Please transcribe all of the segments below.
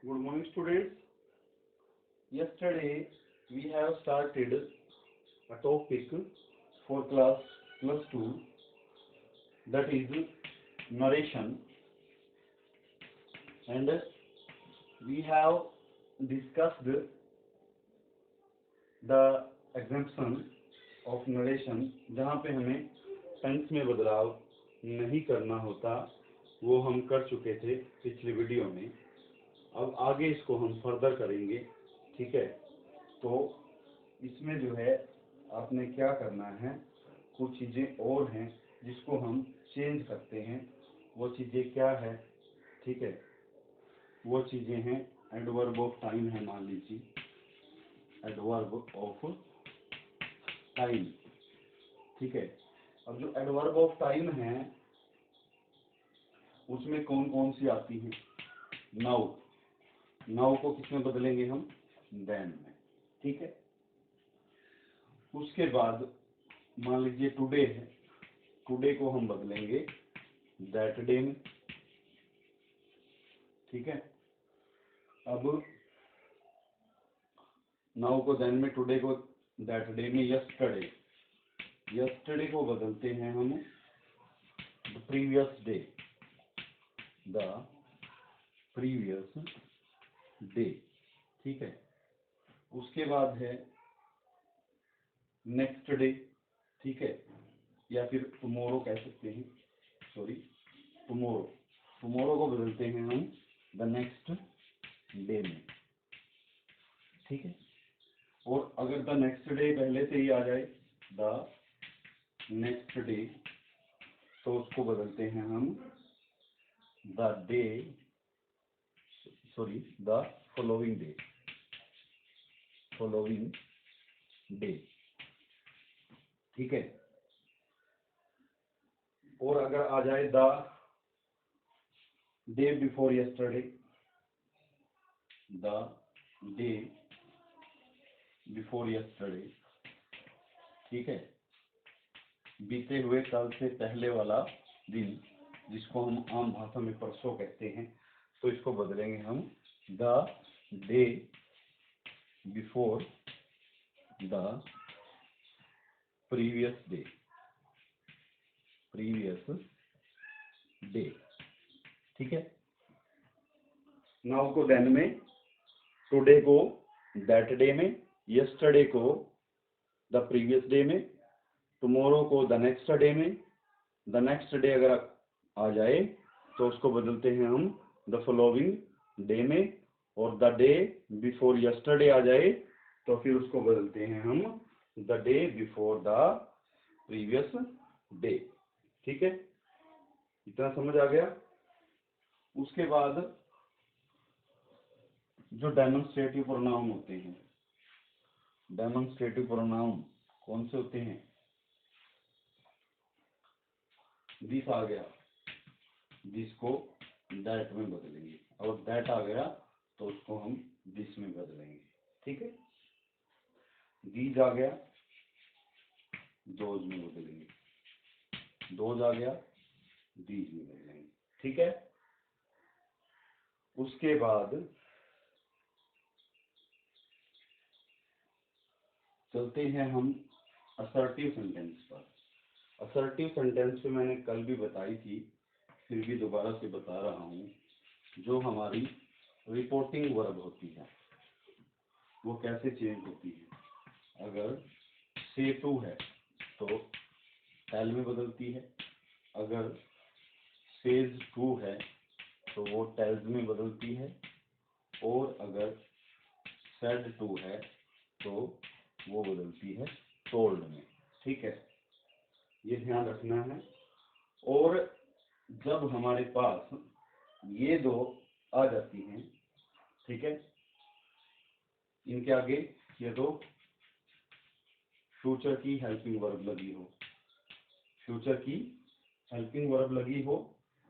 Good morning, students. Yesterday we have started a topic for class plus 2, that is narration, and we have discussed the exemption of narration, जहाँ पे हमें tense में बदलाव नहीं करना होता, वो हम कर चुके थे पिछले वीडियो में। अब आगे इसको हम फर्दर करेंगे, ठीक है। तो इसमें जो है आपने क्या करना है, कुछ चीज़ें और हैं जिसको हम चेंज करते हैं। वो चीज़ें क्या है, ठीक है। वो चीज़ें हैं एडवर्ब ऑफ टाइम है, मान लीजिए एडवर्ब ऑफ टाइम, ठीक है। अब जो एडवर्ब ऑफ टाइम है उसमें कौन कौन सी आती हैं। नाउ, नाउ को किसमें बदलेंगे हम, देन में, ठीक है। उसके बाद मान लीजिए टुडे है, टुडे को हम बदलेंगे दैट डे में, ठीक है। अब नाउ को देन में, टुडे को दैट डे में। यस्टरडे, यस्टरडे को बदलते हैं हम the previous day, the previous day, ठीक है। उसके बाद है नेक्स्ट डे, ठीक है, या फिर टुमारो कह सकते हैं, सॉरी टुमारो, टुमारो को बदलते हैं हम द नेक्स्ट डे में, ठीक है। और अगर द नेक्स्ट डे पहले से ही आ जाए, द नेक्स्ट डे, तो उसको बदलते हैं हम the day, sorry the following day, following day, ठीक है। और अगर आ जाए the day before yesterday, the day before yesterday, ठीक है, बीते हुए कल से पहले वाला दिन, जिसको हम आम भाषा में परसों कहते हैं, तो इसको बदलेंगे हम the day before the previous day, previous day, ठीक है। नाउ को देन में, टुडे को दैट डे में, यस्टरडे को द प्रीवियस डे में, टुमारो को द नेक्स्ट डे में। द नेक्स्ट डे अगर आ जाए तो उसको बदलते हैं हम द फॉलोइंग डे में, और द डे बिफोर यस्टरडे आ जाए तो फिर उसको बदलते हैं हम the day before the previous day, ठीक है। इतना समझ आ गया। उसके बाद जो डेमोन्स्ट्रेटिव प्रोनाउन होते हैं, डेमोन्स्ट्रेटिव प्रोनाउन कौन से होते हैं, दिस आ गया, दिस को दैट में बदलेंगे, और दैट आ गया तो उसको हम दिस में बदलेंगे, ठीक है। दीज आ गया, दोज में बदलेंगे, दोज आ गया, दीज में बदलेंगे, ठीक है। उसके बाद चलते हैं हम असर्टिव सेंटेंस पर। असर्टिव सेंटेंस पे मैंने कल भी बताई थी, फिर भी दोबारा से बता रहा हूँ। जो हमारी रिपोर्टिंग वर्ब होती है वो कैसे चेंज होती है। अगर से टू है तो टेल में बदलती है, अगर सेज टू है तो वो टेल्स में बदलती है, और अगर सेड टू है तो वो बदलती है टोल्ड में, ठीक है। ये ध्यान रखना है। और जब हमारे पास ये दो आ जाती हैं, ठीक है, इनके आगे ये दो फ्यूचर की हेल्पिंग वर्ब लगी हो, फ्यूचर की हेल्पिंग वर्ब लगी हो,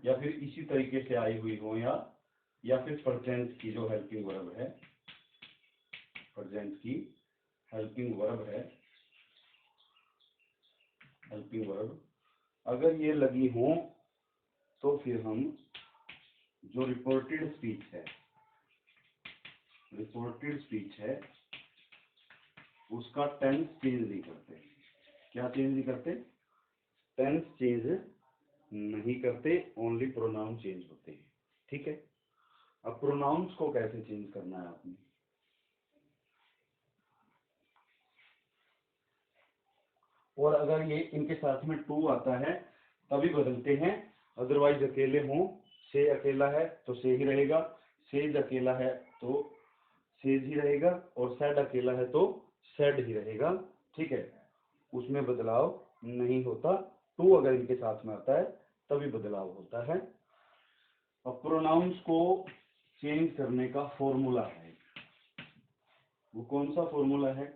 या फिर इसी तरीके से आई हुई हो, या फिर प्रेजेंट की जो हेल्पिंग वर्ब है, प्रेजेंट की हेल्पिंग वर्ब है, हेल्पिंग वर्ब अगर ये लगी हो तो फिर हम जो रिपोर्टेड स्पीच है, रिपोर्टेड स्पीच है उसका टेंस चेंज नहीं करते। क्या चेंज नहीं करते? टेंस चेंज नहीं करते, ओनली प्रोनाउन चेंज होते हैं। ठीक है, अब प्रोनाउंस को कैसे चेंज करना है आपने? और अगर ये इनके साथ में टू आता है तभी बदलते हैं, अदरवाइज अकेले हों, से अकेला है तो से ही रहेगा, सेज अकेला है तो सेज ही रहेगा, और सैड अकेला है तो सैड ही रहेगा। ठीक है, उसमें बदलाव नहीं होता। टू अगर इनके साथ में आता है तभी बदलाव होता है। अब प्रोनाउंस को चेंज करने का फॉर्मूला है, वो कौन सा फॉर्मूला है?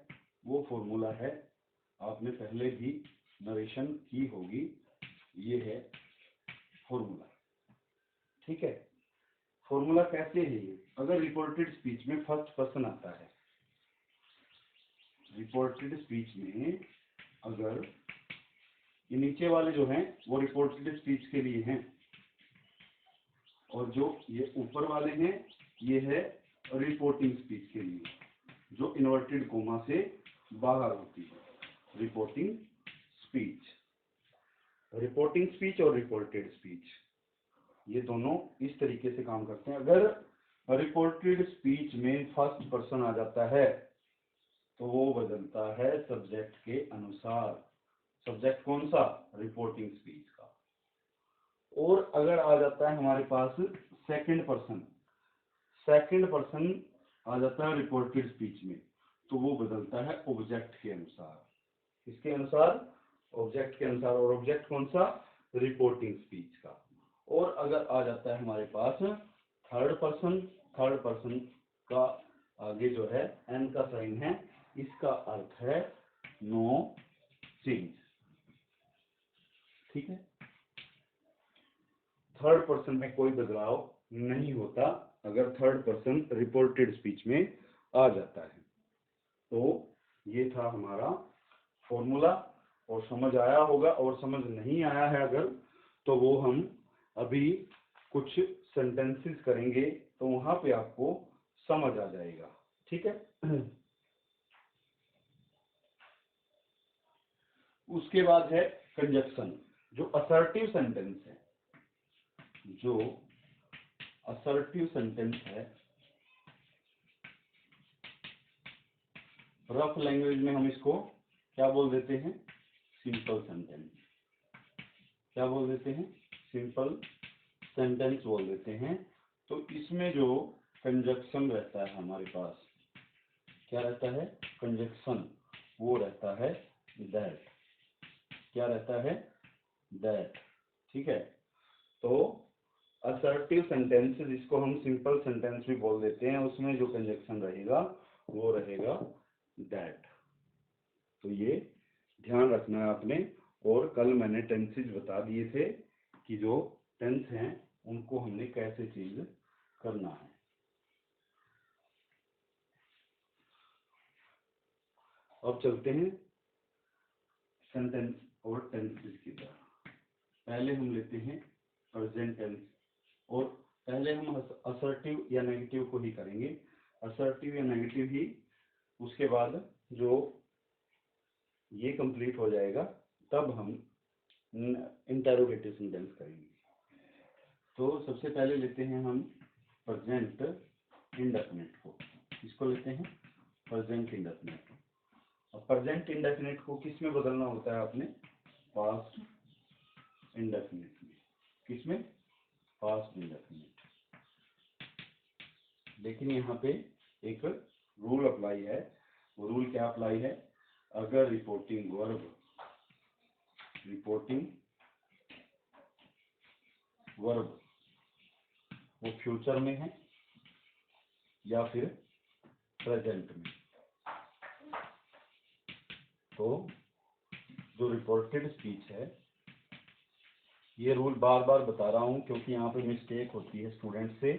वो फॉर्मूला है, आपने पहले भी नरेशन की होगी, ये है फॉर्मूला। ठीक है, फॉर्मूला कैसे है ये? अगर रिपोर्टेड स्पीच में फर्स्ट पर्सन आता है, रिपोर्टेड स्पीच में अगर ये नीचे वाले जो हैं वो रिपोर्टेड स्पीच के लिए हैं, और जो ये ऊपर वाले हैं ये है रिपोर्टिंग स्पीच के लिए, जो इन्वर्टेड कोमा से बाहर होती है। रिपोर्टिंग स्पीच, रिपोर्टिंग स्पीच और रिपोर्टेड स्पीच ये दोनों इस तरीके से काम करते हैं। अगर रिपोर्टेड स्पीच में फर्स्ट पर्सन आ जाता है तो वो बदलता है सब्जेक्ट के अनुसार। सब्जेक्ट कौन सा? रिपोर्टिंग स्पीच का। और अगर आ जाता है हमारे पास सेकंड पर्सन, सेकंड पर्सन आ जाता है रिपोर्टेड स्पीच में, तो वो बदलता है ऑब्जेक्ट के अनुसार। किसके अनुसार? ऑब्जेक्ट के अनुसार। और ऑब्जेक्ट कौन सा? रिपोर्टिंग स्पीच का। और अगर आ जाता है हमारे पास थर्ड पर्सन, थर्ड पर्सन का आगे जो है एन का साइन है, इसका अर्थ है नो चेंज। ठीक है, थर्ड पर्सन में कोई बदलाव नहीं होता अगर थर्ड पर्सन रिपोर्टेड स्पीच में आ जाता है। तो ये था हमारा फॉर्मूला, और समझ आया होगा, और समझ नहीं आया है अगर, तो वो हम अभी कुछ सेंटेंसेस करेंगे तो वहां पे आपको समझ आ जाएगा। ठीक है, उसके बाद है कंजक्शन। जो असर्टिव सेंटेंस है, जो असर्टिव सेंटेंस है, रफ लैंग्वेज में हम इसको क्या बोल देते हैं? Simple sentence. क्या बोल देते हैं? सिंपल सेंटेंस बोल देते हैं। तो इसमें जो कंजक्शन रहता है हमारे पास, क्या रहता है? कंजक्शन, वो रहता है दैट। क्या रहता है? दैट। ठीक है, तो असर्टिव सेंटेंस जिसको हम सिंपल सेंटेंस भी बोल देते हैं, उसमें जो कंजक्शन रहेगा वो रहेगा दैट। तो ये ध्यान रखना है आपने। और कल मैंने टेंसेज बता दिए थे कि जो टेंस हैं उनको हमने कैसे चेंज करना है। अब चलते हैं सेंटेंस और टेंसेस की तरफ। पहले हम लेते हैं प्रेजेंट टेंस, और पहले हम असर्टिव या नेगेटिव को ही करेंगे, असर्टिव या नेगेटिव ही। उसके बाद जो ये कंप्लीट हो जाएगा तब हम इंटेरोगेटिव सेंटेंस करेंगे। तो सबसे पहले लेते हैं हम प्रेजेंट इंडेफिनिट को। इसको लेते हैं प्रेजेंट इंडेफिनिट। अब प्रेजेंट इंडेफिनिट को किस में बदलना होता है आपने? पास्ट इंडेफिनिट में। किस में? Past indefinite. लेकिन यहाँ पे एक रूल अप्लाई है। वो रूल क्या अप्लाई है? अगर रिपोर्टिंग वर्ब वो फ्यूचर में है या फिर प्रेजेंट में, तो जो रिपोर्टेड स्पीच है, ये रूल बार बार बता रहा हूँ क्योंकि यहाँ पे मिस्टेक होती है स्टूडेंट से।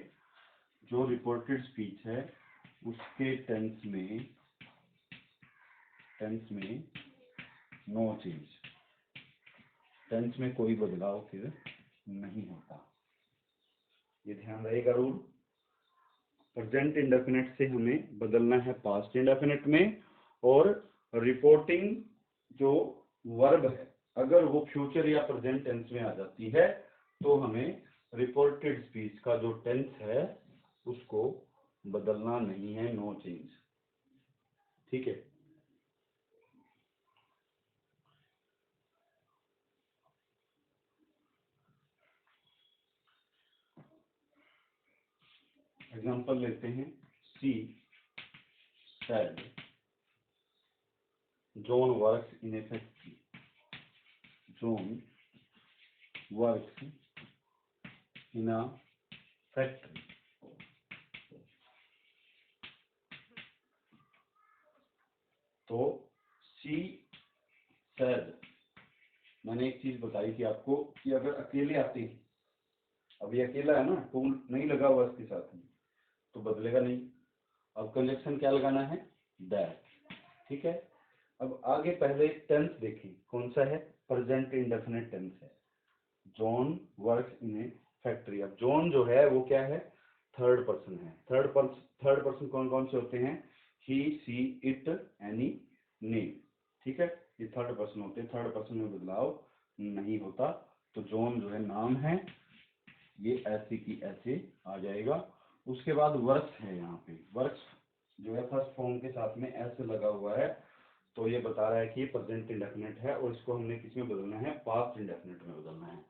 जो रिपोर्टेड स्पीच है उसके टेंस में नो चेंज, टेंस में कोई बदलाव फिर नहीं होता। ये ध्यान रहेगा रूल। प्रेजेंट इंडेफिनिट से हमें बदलना है पास्ट इंडेफिनिट में, और रिपोर्टिंग जो वर्ब है अगर वो फ्यूचर या प्रेजेंट टेंस में आ जाती है तो हमें रिपोर्टेड स्पीच का जो टेंस है उसको बदलना नहीं है, नो चेंज। ठीक है। एग्जांपल लेते हैं। She said John works in a factory. John works in a factory. तो सी सेड, मैंने एक चीज बताई थी आपको कि अगर अकेले आते हैं, अभी अकेला है ना, टूल नहीं लगा हुआ इसके साथ में, तो बदलेगा नहीं। अब कंजक्शन क्या लगाना है, दैट। ठीक है। अब आगे पहले टेंस देखें कौन सा है, प्रेजेंट इंडेफिनिट टेंस है। John works in a factory. अब जॉन जो है वो क्या है, थर्ड पर्सन है। थर्ड पर्सन कौन कौन से होते हैं, ही सी इट एनी नेम। ठीक है, ये थर्ड पर्सन होते हैं, थर्ड पर्सन में बदलाव नहीं होता। तो जॉन जो है नाम है, ये ऐसे की ऐसे आ जाएगा। उसके बाद वर्क्स है, यहाँ पे वर्क्स जो है फर्स्ट फॉर्म के साथ में ऐसे लगा हुआ है, तो ये बता रहा है कि ये प्रेजेंट इंडेफिनिट है और इसको हमने किस में बदलना है, पास्ट इंडेफिनिट में बदलना है।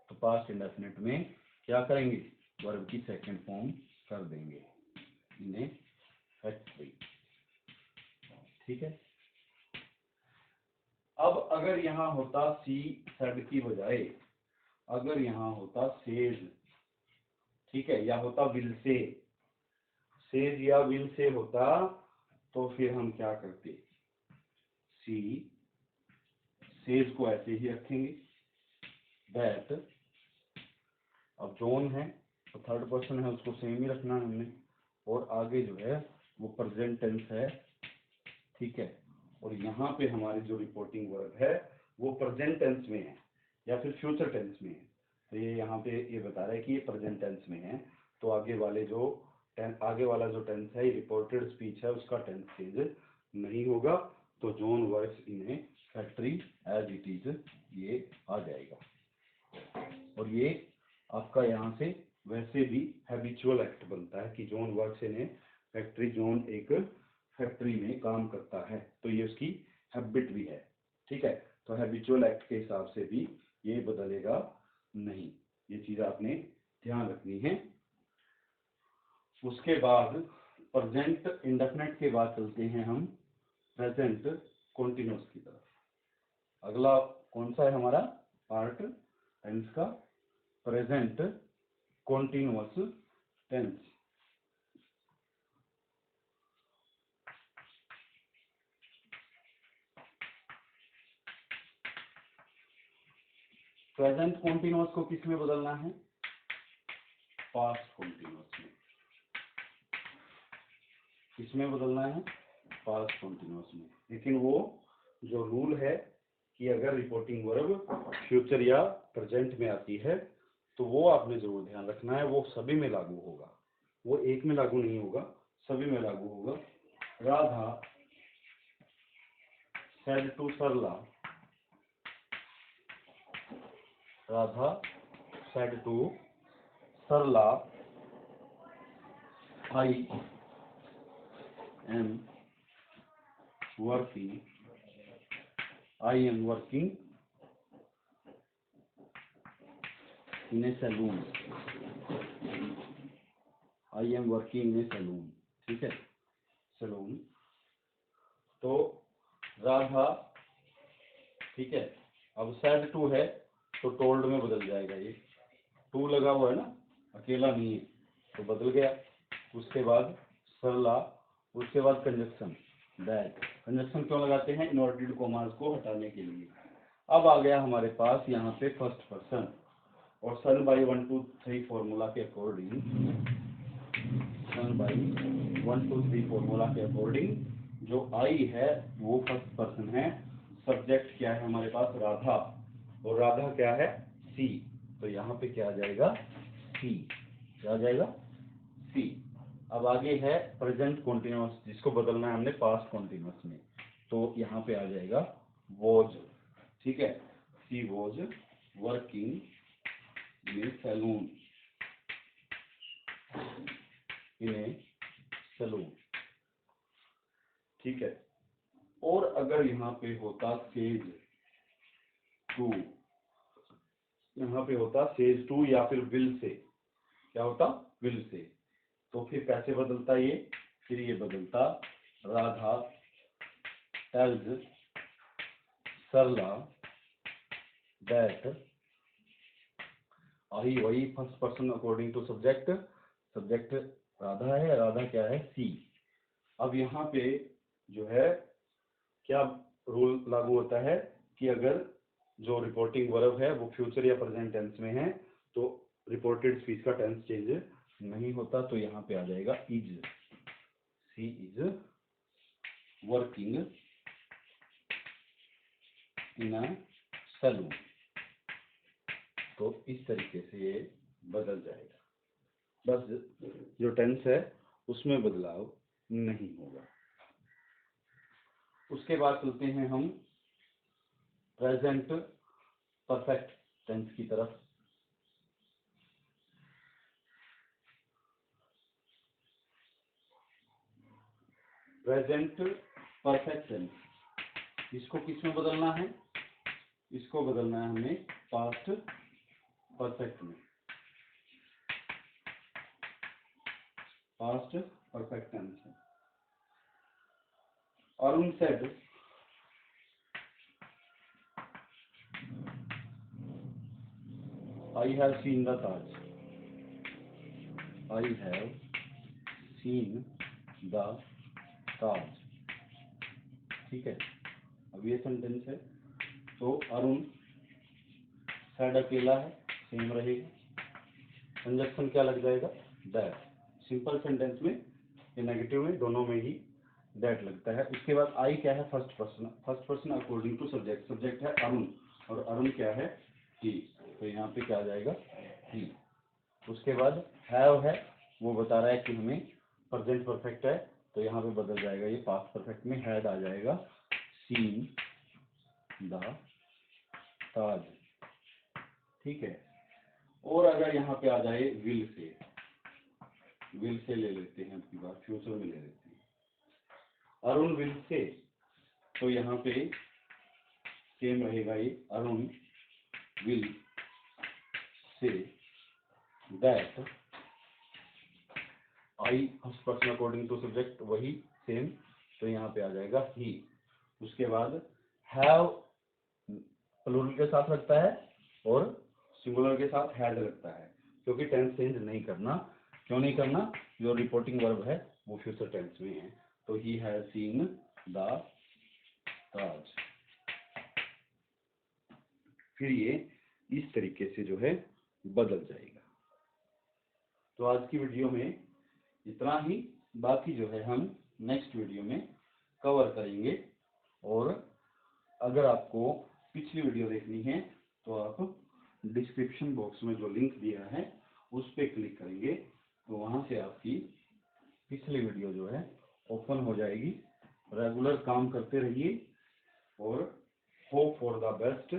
तो पास्ट इंडेफिनिट में क्या करेंगे, वर्ब की सेकंड फॉर्म कर देंगे, इन फैक्ट्री। ठीक है। अब अगर यहाँ होता सी सेड की बजाय अगर यहाँ होता सेज, ठीक है, या होता विल से, सेज या विल से होता, तो फिर हम क्या करते, सी सेज को ऐसे ही रखेंगे, दैट। अब जॉन है तो थर्ड पर्सन है, उसको सेम ही रखना है हमने, और आगे जो है वो प्रेजेंट टेंस है। ठीक है। और यहाँ पे हमारी जो रिपोर्टिंग वर्ब है वो प्रेजेंट टेंस में है या फिर फ्यूचर टेंस में है। तो ये यहाँ पे ये बता रहा है कि ये प्रेजेंट टेंस में है, तो आगे वाला जो टेंस है, रिपोर्टेड स्पीच है, उसका टेंस चेंज नहीं होगा। तो John works in a factory as it is, ये आ जाएगा। और ये आपका यहाँ से वैसे भी हैबिचुअल एक्ट बनता है कि John works in a factory, John एक फैक्ट्री में काम करता है, तो ये उसकी हैबिट भी है। ठीक है। तो हैबिचुअल एक्ट के हिसाब से भी ये बदलेगा नहीं, ये चीज आपने ध्यान रखनी है। उसके बाद प्रेजेंट इंडेफिनिट के बाद चलते हैं हम प्रेजेंट कॉन्टिन्यूअस की तरफ। अगला कौन सा है हमारा पार्ट टेंस का, present continuous tense. Present continuous को किस में बदलना है, पास्ट कॉन्टिन्यूअस में। किसमें बदलना है, पास्ट कॉन्टिन्यूअस में। लेकिन वो जो रूल है कि अगर रिपोर्टिंग वर्ब फ्यूचर या प्रेजेंट में आती है तो वो आपने जरूर ध्यान रखना है, वो सभी में लागू होगा, वो एक में लागू नहीं होगा, सभी में लागू होगा। Radha said to Sarla, Radha said to Sarla, I am working, I am working in a saloon, I am working in a saloon। ठीक है, सलून। तो राधा, ठीक है, अब सैड टू है तो टोल्ड में बदल जाएगा, ये टू लगा हुआ है ना, अकेला नहीं है, तो बदल गया। उसके बाद सरला, उसके बाद कंजक्शन दैट। कंजक्शन क्यों लगाते हैं, इनवर्टेड कॉमास को हटाने के लिए। अब आ गया हमारे पास यहाँ पे फर्स्ट पर्सन, और सन बाई 1 2 3 फॉर्मूला के अकॉर्डिंग, सन बाई 1 2 3 फॉर्मूला के अकॉर्डिंग जो आई है वो फर्स्ट पर्सन है। सब्जेक्ट क्या है हमारे पास, राधा, और राधा क्या है, सी। तो यहाँ पे क्या आ जाएगा, सी। क्या आ जाएगा, सी। अब आगे है प्रेजेंट कॉन्टिन्यूअस, जिसको बदलना है हमने पास्ट कॉन्टिन्यूअस में। तो यहाँ पे आ जाएगा वॉज, ठीक है, she was working in saloon, in a saloon, ठीक है। और अगर यहाँ पे होता सेज टू, यहाँ पे होता सेज टू या फिर विल से, क्या होता, विल से, तो फिर कैसे बदलता ये, फिर ये बदलता राधा टेल्स सरला दैट, वही first person according to subject, subject Radha है, राधा क्या है, सी। अब यहाँ पे जो है क्या रूल लागू होता है कि अगर जो रिपोर्टिंग वर्ब है वो फ्यूचर या प्रेजेंट टेंस में है तो रिपोर्टेड स्पीच का टेंस चेंज नहीं होता। तो यहाँ पे आ जाएगा is, she is working in a saloon. तो इस तरीके से ये बदल जाएगा, बस जो टेंस है उसमें बदलाव नहीं होगा। उसके बाद चलते हैं हम प्रेजेंट परफेक्ट टेंस की तरफ। प्रेजेंट परफेक्ट टेंस, इसको किस में बदलना है, इसको बदलना है हमें पास्ट परफेक्ट में, पास्ट परफेक्ट टेंस है। Arun said I have seen the Taj, I have seen the Taj, ठीक है। अब ये सेंटेंस है, तो अरुण सेड अकेला है, सेम रहेगा, कंजक्शन क्या लग जाएगा, दैट। सिंपल सेंटेंस में या नेगेटिव में, दोनों में ही दैट लगता है। उसके बाद आई क्या है, first person, first person according to subject, subject है अरुण और अरुण क्या है, ही, तो यहाँ पे क्या आ जाएगा, ही। उसके बाद हैव है, वो बता रहा है कि हमें प्रेजेंट परफेक्ट है, तो यहाँ पे बदल जाएगा ये पास्ट परफेक्ट में, हैड आ जाएगा सीन द ताज, ठीक है। और अगर यहाँ पे आ जाए विल से, विल से ले लेते हैं, अपनी बात फ्यूचर में ले लेते हैं, अरुण विल से, तो यहाँ पे सेम रहेगा ये, Arun will say that, I first person according to subject वही सेम, तो यहाँ पे आ जाएगा ही। उसके बाद हैव प्लूरल के साथ लगता है और सिंगुलर के साथ हैड लगता है, क्योंकि टेंस चेंज नहीं करना। क्यों नहीं करना, जो रिपोर्टिंग वर्ब है वो फ्यूचर टेंस में है, तो ही हैज सीन द ताज। फिर ये इस तरीके से जो है बदल जाएगा। तो आज की वीडियो में इतना ही, बाकी जो है हम नेक्स्ट वीडियो में कवर करेंगे। और अगर आपको पिछली वीडियो देखनी है तो आप डिस्क्रिप्शन बॉक्स में जो लिंक दिया है उस पर क्लिक करेंगे, तो वहां से आपकी पिछली वीडियो जो है ओपन हो जाएगी। रेगुलर काम करते रहिए और होप फॉर द बेस्ट।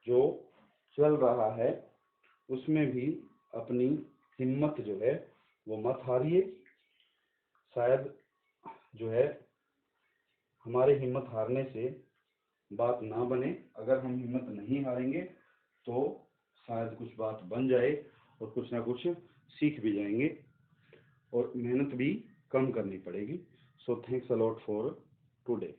जो चल रहा है उसमें भी अपनी हिम्मत जो है वो मत हारिए। शायद जो है हमारे हिम्मत हारने से बात ना बने, अगर हम हिम्मत नहीं हारेंगे तो शायद कुछ बात बन जाए और कुछ ना कुछ सीख भी जाएंगे और मेहनत भी कम करनी पड़ेगी। So thanks a lot for today.